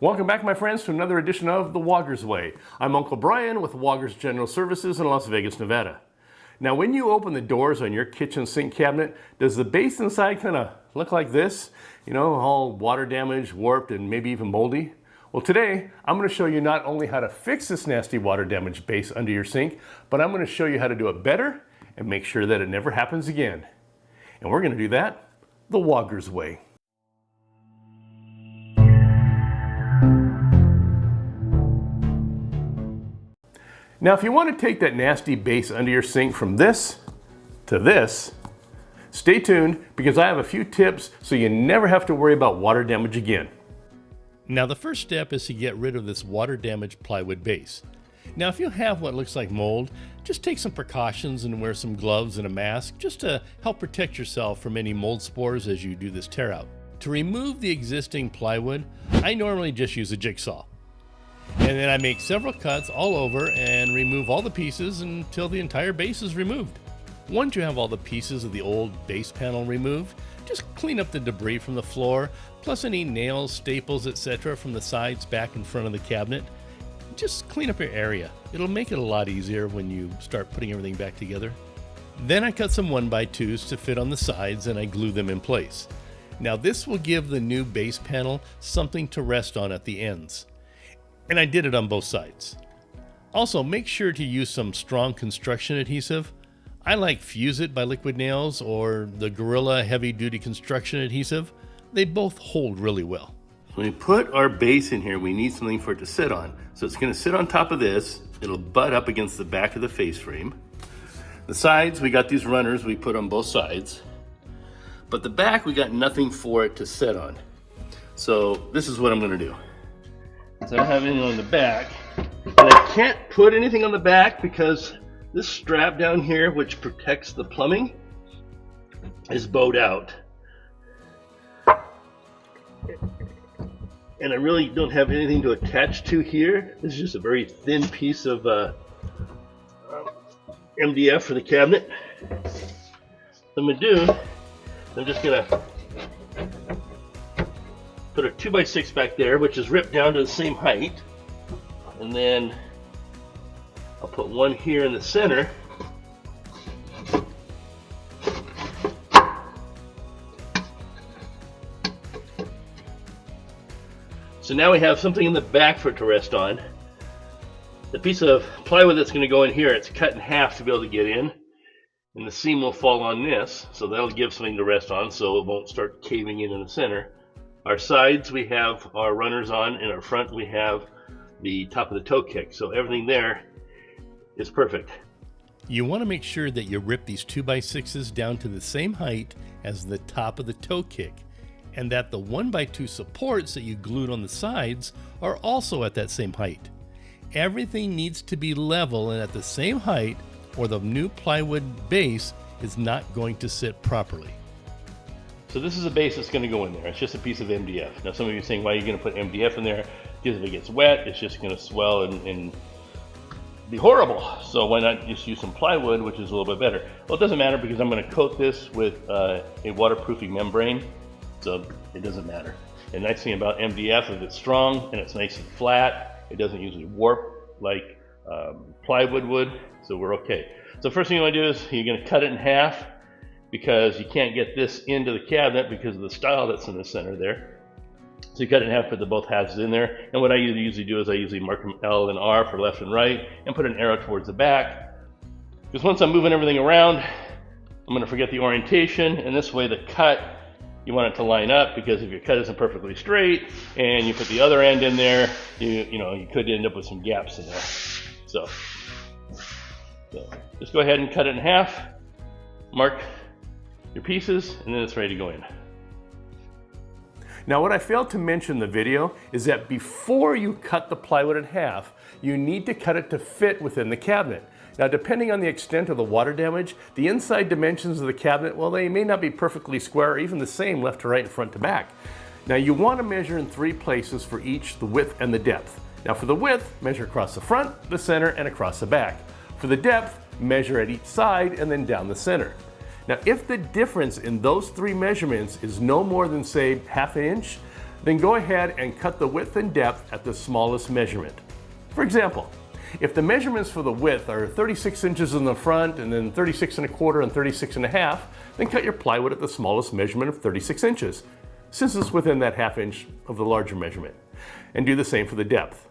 Welcome back, my friends, to another edition of The Woggers Way. I'm Uncle Brian with Woggers General Services in Las Vegas, Nevada. Now, when you open the doors on your kitchen sink cabinet, does the base inside kind of look like this? You know, all water damaged, warped, and maybe even moldy? Well, today, I'm going to show you not only how to fix this nasty water damaged base under your sink, but I'm going to show you how to do it better and make sure that it never happens again. And we're going to do that the Woggers way. Now, if you want to take that nasty base under your sink from this to this, stay tuned because I have a few tips so you never have to worry about water damage again. Now, the first step is to get rid of this water damaged plywood base. Now, if you have what looks like mold, just take some precautions and wear some gloves and a mask just to help protect yourself from any mold spores as you do this tear out. To remove the existing plywood, I normally just use a jigsaw. And then I make several cuts all over and remove all the pieces until the entire base is removed. Once you have all the pieces of the old base panel removed, just clean up the debris from the floor, plus any nails, staples, etc. from the sides, back, and front of the cabinet. Just clean up your area. It'll make it a lot easier when you start putting everything back together. Then I cut some 1x2s to fit on the sides and I glue them in place. Now this will give the new base panel something to rest on at the ends. And I did it on both sides. Also, make sure to use some strong construction adhesive. I like Fuse It by Liquid Nails or the Gorilla Heavy Duty Construction Adhesive. They both hold really well. When we put our base in here, we need something for it to sit on. So it's going to sit on top of this. It'll butt up against the back of the face frame. The sides, we got these runners we put on both sides. But the back, we got nothing for it to sit on. So this is what I'm going to do. So I don't have anything on the back, and I can't put anything on the back because this strap down here, which protects the plumbing, is bowed out. And I really don't have anything to attach to here. This is just a very thin piece of MDF for the cabinet. What I'm going to do, I'm just going to put a 2x6 back there, which is ripped down to the same height, and then I'll put one here in the center. So now we have something in the back for it to rest on. The piece of plywood that's going to go in here, it's cut in half to be able to get in, and the seam will fall on this, so that'll give something to rest on so it won't start caving in the center. Our sides, we have our runners on, and our front, we have the top of the toe kick. So everything there is perfect. You want to make sure that you rip these 2x6s down to the same height as the top of the toe kick, and that the 1x2 supports that you glued on the sides are also at that same height. Everything needs to be level and at the same height, or the new plywood base is not going to sit properly. So this is a base that's going to go in there. It's just a piece of MDF. Now some of you are saying, why are you going to put MDF in there? Because if it gets wet, it's just going to swell and be horrible. So why not just use some plywood, which is a little bit better? Well, it doesn't matter because I'm going to coat this with a waterproofing membrane, so it doesn't matter. And the nice thing about MDF is it's strong and it's nice and flat. It doesn't usually warp like plywood would, so we're okay. So first thing you want to do is you're going to cut it in half, because you can't get this into the cabinet because of the stile that's in the center there. So you cut it in half, put the both halves in there, and what I usually do is I usually mark them L and R for left and right, and put an arrow towards the back. Because once I'm moving everything around, I'm going to forget the orientation, and this way the cut, you want it to line up, because if your cut isn't perfectly straight, and you put the other end in there, you could end up with some gaps in there. So just go ahead and cut it in half, mark your pieces, and then it's ready to go in. Now what I failed to mention in the video is that before you cut the plywood in half, you need to cut it to fit within the cabinet. Now depending on the extent of the water damage, the inside dimensions of the cabinet, well, they may not be perfectly square or even the same left to right and front to back. Now you want to measure in 3 places for each, the width and the depth. Now for the width, measure across the front, the center, and across the back. For the depth, measure at each side and then down the center. Now, if the difference in those 3 measurements is no more than, say, half an inch, Then go ahead and cut the width and depth at the smallest measurement. For example, if the measurements for the width are 36 inches in the front and then 36 1/4 and 36 1/2, then cut your plywood at the smallest measurement of 36 inches, since it's within that 1/2 inch of the larger measurement. And do the same for the depth.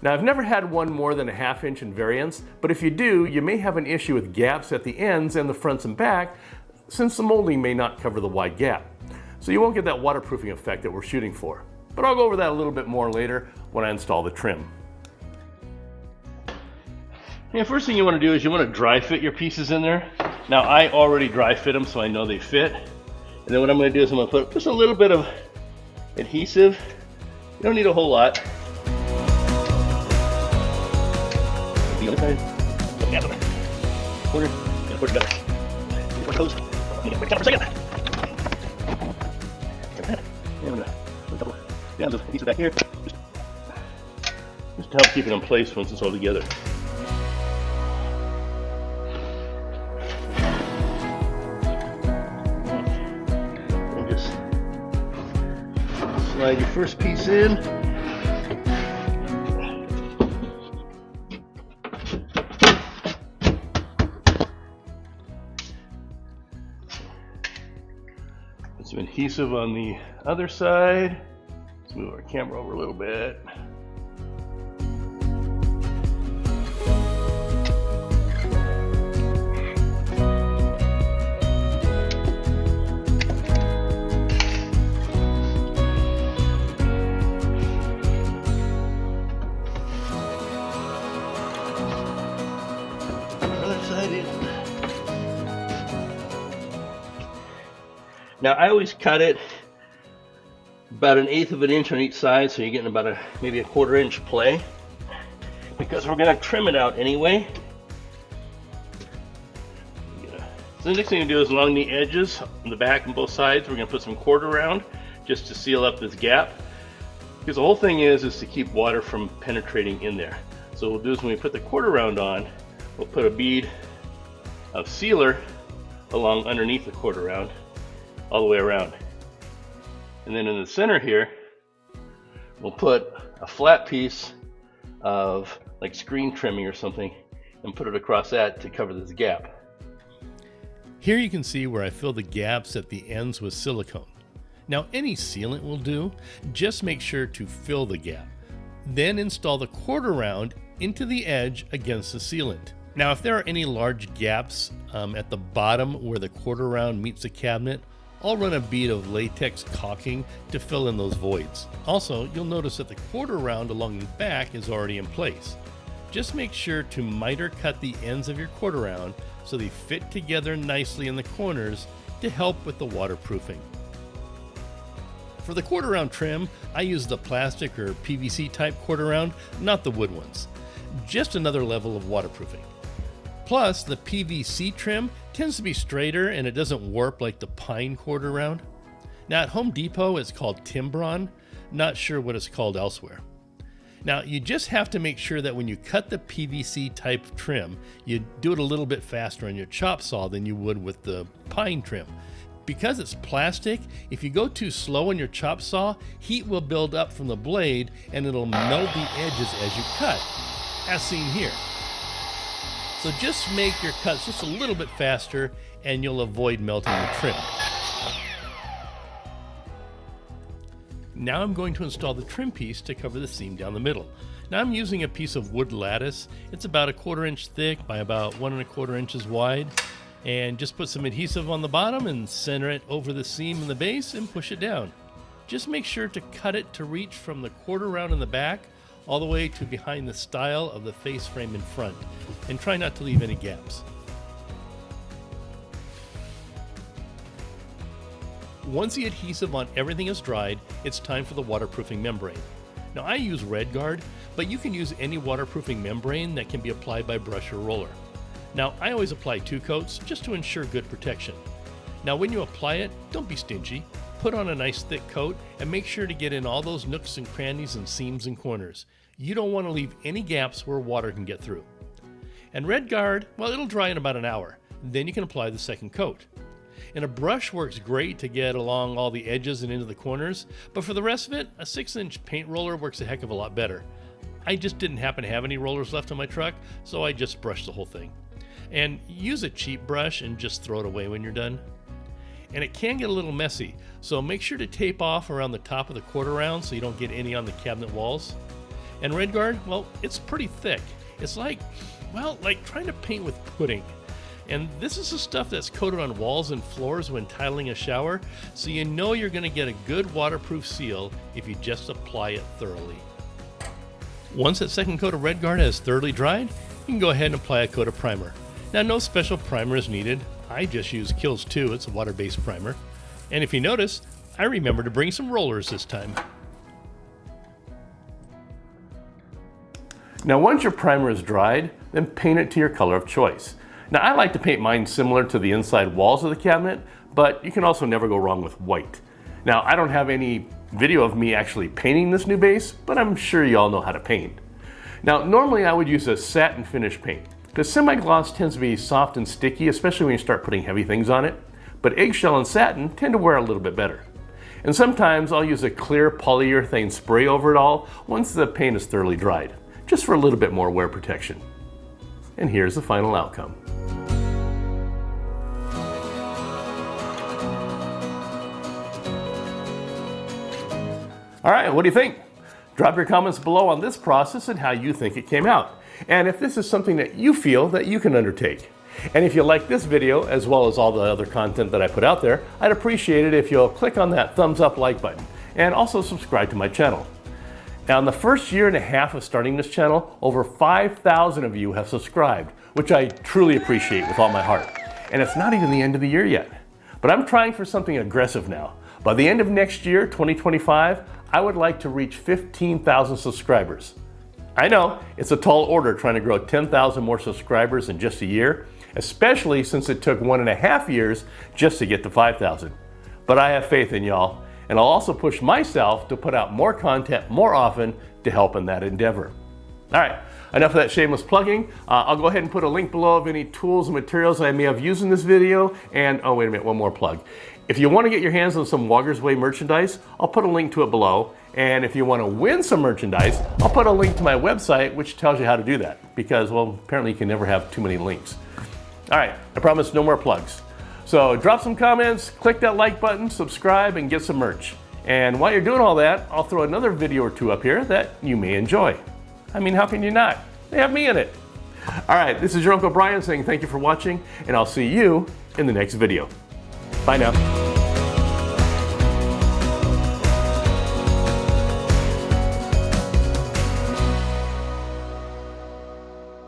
Now, I've never had one more than a 1/2 inch in variance, but if you do, you may have an issue with gaps at the ends and the fronts and back, since the molding may not cover the wide gap. So you won't get that waterproofing effect that we're shooting for. But I'll go over that a little bit more later when I install the trim. Yeah, first thing you want to do is you want to dry fit your pieces in there. Now, I already dry fit them so I know they fit. And then what I'm going to do is I'm going to put just a little bit of adhesive. You don't need a whole lot. The other side. Yeah, corner. Gonna put it better. Put those. Wait for a second. Yeah, I'm gonna put a couple down the adhesive back here. Just to help keep it in place once it's all together. And just slide your first piece in. Put some adhesive on the other side. Let's move our camera over a little bit. Now I always cut it about 1/8 of an inch on each side, so you're getting about maybe a 1/4 inch play, because we're going to trim it out anyway. So the next thing to do is along the edges, on the back and both sides, we're going to put some cord around just to seal up this gap, because the whole thing is to keep water from penetrating in there. So what we'll do is when we put the cord around on, we'll put a bead of sealer along underneath the cord around, all the way around. And then in the center here, we'll put a flat piece of like screen trimming or something and put it across that to cover this gap. Here you can see where I fill the gaps at the ends with silicone. Now any sealant will do, just make sure to fill the gap. Then install the cord around into the edge against the sealant. Now if there are any large gaps at the bottom where the cord around meets the cabinet, I'll run a bead of latex caulking to fill in those voids. Also, you'll notice that the cord around along the back is already in place. Just make sure to miter cut the ends of your cord around so they fit together nicely in the corners to help with the waterproofing. For the cord around trim, I use the plastic or PVC type cord around, not the wood ones. Just another level of waterproofing. Plus, the PVC trim tends to be straighter and it doesn't warp like the pine cord around. Now at Home Depot, it's called Timbron. Not sure what it's called elsewhere. Now you just have to make sure that when you cut the PVC type trim, you do it a little bit faster on your chop saw than you would with the pine trim. Because it's plastic, if you go too slow on your chop saw, heat will build up from the blade and it'll melt the edges as you cut, as seen here. So just make your cuts just a little bit faster and you'll avoid melting the trim. Now I'm going to install the trim piece to cover the seam down the middle. Now I'm using a piece of wood lattice. It's about 1/4 inch thick by about 1 1/4 inches wide. And just put some adhesive on the bottom and center it over the seam in the base and push it down. Just make sure to cut it to reach from the cord around in the back all the way to behind the stile of the face frame in front, and try not to leave any gaps. Once the adhesive on everything is dried, it's time for the waterproofing membrane. Now I use Red Guard, but you can use any waterproofing membrane that can be applied by brush or roller. Now I always apply 2 coats just to ensure good protection. Now when you apply it, don't be stingy. Put on a nice thick coat and make sure to get in all those nooks and crannies and seams and corners. You don't want to leave any gaps where water can get through. And Red Guard, well, it'll dry in about an hour. Then you can apply the second coat. And a brush works great to get along all the edges and into the corners, but for the rest of it, a 6-inch paint roller works a heck of a lot better. I just didn't happen to have any rollers left on my truck, so I just brushed the whole thing. And use a cheap brush and just throw it away when you're done. And it can get a little messy, so make sure to tape off around the top of the quarter round so you don't get any on the cabinet walls. And RedGuard, well, it's pretty thick. It's like trying to paint with pudding. And this is the stuff that's coated on walls and floors when tiling a shower, so you know you're going to get a good waterproof seal if you just apply it thoroughly. Once that second coat of RedGuard has thoroughly dried, you can go ahead and apply a coat of primer. Now, no special primer is needed. I just use Kills 2, it's a water-based primer. And if you notice, I remember to bring some rollers this time. Now once your primer is dried, then paint it to your color of choice. Now I like to paint mine similar to the inside walls of the cabinet, but you can also never go wrong with white. Now I don't have any video of me actually painting this new base, but I'm sure you all know how to paint. Now normally I would use a satin finish paint, because semi-gloss tends to be soft and sticky, especially when you start putting heavy things on it, but eggshell and satin tend to wear a little bit better. And sometimes I'll use a clear polyurethane spray over it all once the paint is thoroughly dried, just for a little bit more wear protection. And here's the final outcome. All right, what do you think? Drop your comments below on this process and how you think it came out. And if this is something that you feel that you can undertake. And if you like this video, as well as all the other content that I put out there, I'd appreciate it if you'll click on that thumbs up like button and also subscribe to my channel. Now in the first year and a half of starting this channel, over 5,000 of you have subscribed, which I truly appreciate with all my heart. And it's not even the end of the year yet. But I'm trying for something aggressive now. By the end of next year, 2025, I would like to reach 15,000 subscribers. I know, it's a tall order trying to grow 10,000 more subscribers in just a year, especially since it took 1.5 years just to get to 5,000. But I have faith in y'all, and I'll also push myself to put out more content more often to help in that endeavor. All right, enough of that shameless plugging. I'll go ahead and put a link below of any tools and materials I may have used in this video. And oh, wait a minute, one more plug. If you want to get your hands on some Woggers Way merchandise, I'll put a link to it below. And if you want to win some merchandise, I'll put a link to my website, which tells you how to do that. Because, well, apparently you can never have too many links. All right, I promise no more plugs. So drop some comments, click that like button, subscribe, and get some merch. And while you're doing all that, I'll throw another video or two up here that you may enjoy. I mean, how can you not? They have me in it. All right, this is your Uncle Brian saying thank you for watching, and I'll see you in the next video. Bye now.